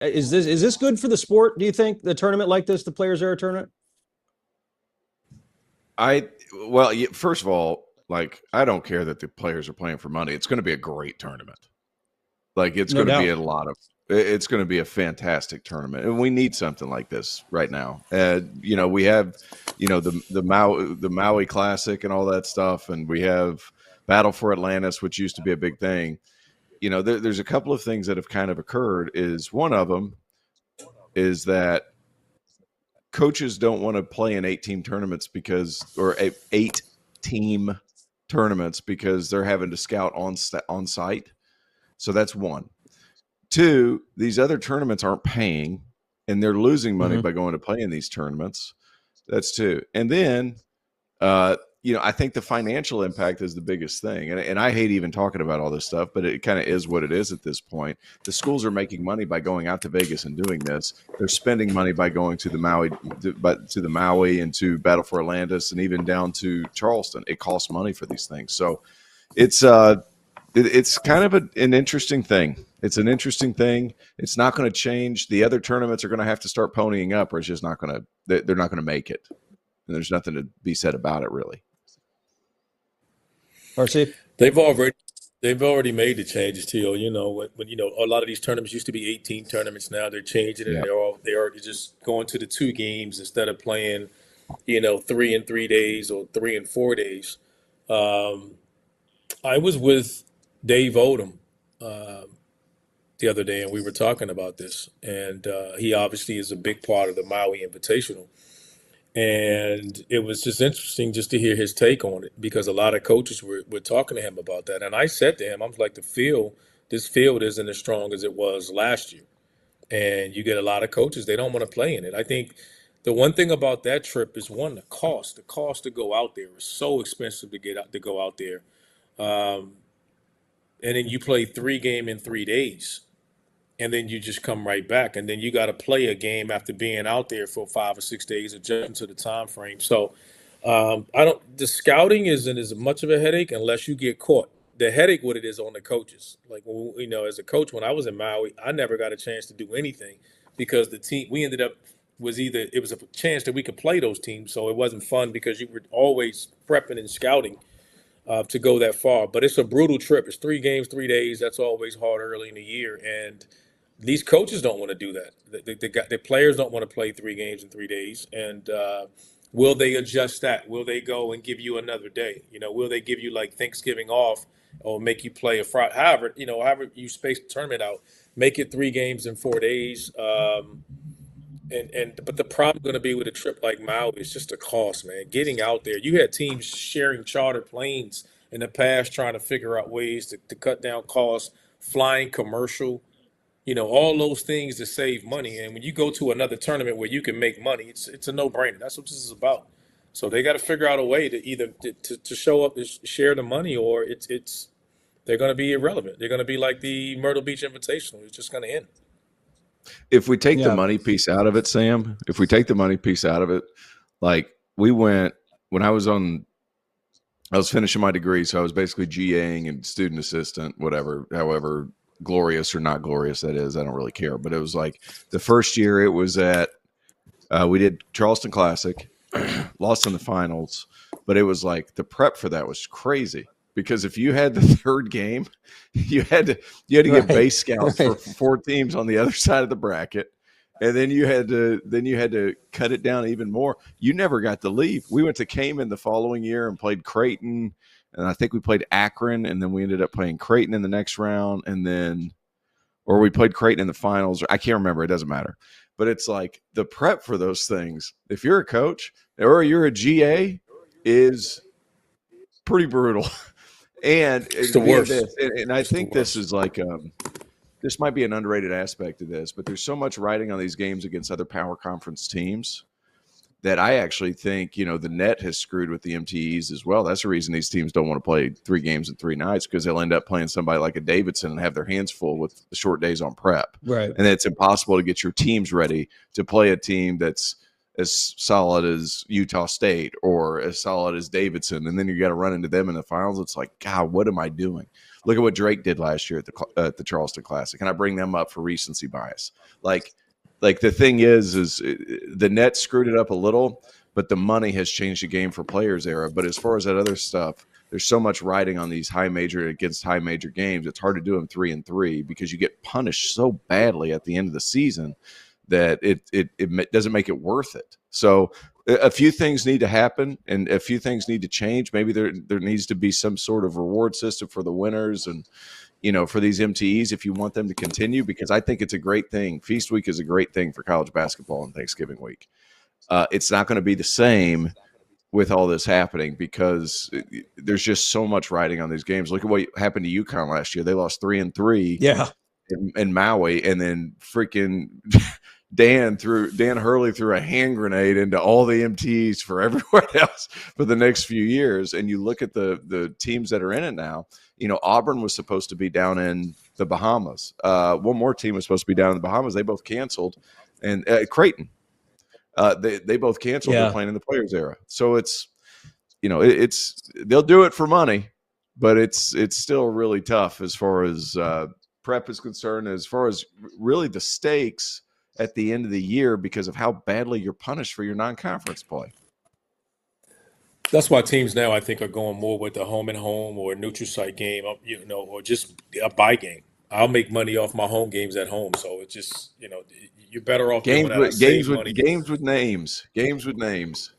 Is this good for the sport? Do you think the tournament like this, the Players Era tournament? Well, first of all, like, I don't care that the players are playing for money. It's going to be a great tournament. Like, it's No going to be doubt. it's going to be a fantastic tournament, and we need something like this right now. We have, the Maui Classic and all that stuff, and we have Battle for Atlantis, which used to be a big thing. There's a couple of things that have kind of occurred. Is one of them is that coaches don't want to play in 8-team tournaments or 8-team tournaments because they're having to scout on site. So that's one. Two, these other tournaments aren't paying, and they're losing money by going to play in these tournaments. That's two. And then, I think the financial impact is the biggest thing. And I hate even talking about all this stuff, but it kind of is what it is at this point. The schools are making money by going out to Vegas and doing this. They're spending money by going to the Maui and to Battle for Atlantis and even down to Charleston. It costs money for these things. So it's kind of an interesting thing. It's an interesting thing. It's not going to change. The other tournaments are going to have to start ponying up, or it's just not going to. They're not going to make it. And there's nothing to be said about it, really. RC? They've already made the changes, Tio. When a lot of these tournaments used to be 18 tournaments. Now they're changing it. Yeah. They are just going to the 2 games instead of playing, 3 and 3 days or 3 and 4 days. I was with Dave Odom the other day, and we were talking about this. And he obviously is a big part of the Maui Invitational. And it was just interesting just to hear his take on it, because a lot of coaches were talking to him about that. And I said to him, I was like, this field isn't as strong as it was last year. And you get a lot of coaches, they don't want to play in it. I think the one thing about that trip is, one, the cost. The cost to go out there is so expensive to go out there. And then you play 3 games in 3 days. And then you just come right back, and then you got to play a game after being out there for 5 or 6 days, adjusting to the time frame. So, the scouting isn't as much of a headache unless you get caught. The headache, what it is on the coaches. Like, as a coach, when I was in Maui, I never got a chance to do anything because the team we ended up it was a chance that we could play those teams, so it wasn't fun because you were always prepping and scouting to go that far. But it's a brutal trip. It's 3 games, 3 days. That's always hard early in the year, and these coaches don't want to do that. The players don't want to play 3 games in 3 days. And will they adjust that? Will they go and give you another day? Will they give you like Thanksgiving off, or make you play a Friday? However you space the tournament out, make it 3 games in 4 days. But the problem going to be with a trip like Maui is just the cost, man. Getting out there, you had teams sharing charter planes in the past, trying to figure out ways to cut down costs, flying commercial. All those things to save money. And when you go to another tournament where you can make money, it's a no-brainer. That's what this is about. So they got to figure out a way to either to show up and share the money, or they're going to be irrelevant. They're going to be like the Myrtle Beach Invitational. It's just going to end. If we take the money piece out of it, Sam, like we went when I was finishing my degree, so I was basically GAing and student assistant, however glorious or not glorious that is, I don't really care. But it was like the first year it was at we did Charleston Classic, lost in the finals, but it was like the prep for that was crazy, because if you had the 3rd game, you had to get base scouts for 4 teams on the other side of the bracket, and then you had to cut it down even more. You never got to leave. We went to Cayman the following year and played Creighton. And I think we played Akron, and then we ended up playing Creighton in the next round, or we played Creighton in the finals. I can't remember. It doesn't matter. But it's like the prep for those things, if you're a coach or you're a GA, is pretty brutal. And it's the worst. And I think this is like this might be an underrated aspect of this, but there's so much riding on these games against other power conference teams that I actually think, the net has screwed with the MTEs as well. That's the reason these teams don't want to play 3 games in 3 nights, because they'll end up playing somebody like a Davidson and have their hands full with the short days on prep. Right. And it's impossible to get your teams ready to play a team that's as solid as Utah State or as solid as Davidson. And then you got to run into them in the finals. It's like, God, what am I doing? Look at what Drake did last year at the Charleston Classic, and I bring them up for recency bias. Like the thing is the Nets screwed it up a little, but the money has changed the game for players era. But as far as that other stuff, there's so much riding on these high major games. It's hard to do them 3-3 because you get punished so badly at the end of the season that it doesn't make it worth it. So a few things need to happen and a few things need to change. Maybe there needs to be some sort of reward system for the winners and, for these MTEs if you want them to continue, because I think it's a great thing. Feast week is a great thing for college basketball and Thanksgiving week. It's not going to be the same with all this happening because there's just so much riding on these games. Look at what happened to UConn last year. They lost 3-3 in Maui, and then freaking Dan Hurley threw a hand grenade into all the MTs for everyone else for the next few years. And you look at the teams that are in it now. Auburn was supposed to be down in the Bahamas. One more team was supposed to be down in the Bahamas. They both canceled, and Creighton. They both canceled. They're playing in the Players era. So it's they'll do it for money, but it's still really tough as far as prep is concerned, as far as really the stakes at the end of the year because of how badly you're punished for your non-conference play. That's why teams now, I think, are going more with the home and home or a neutral site game, or just a bye game. I'll make money off my home games at home, so it's just, you're better off games doing that. Games with names.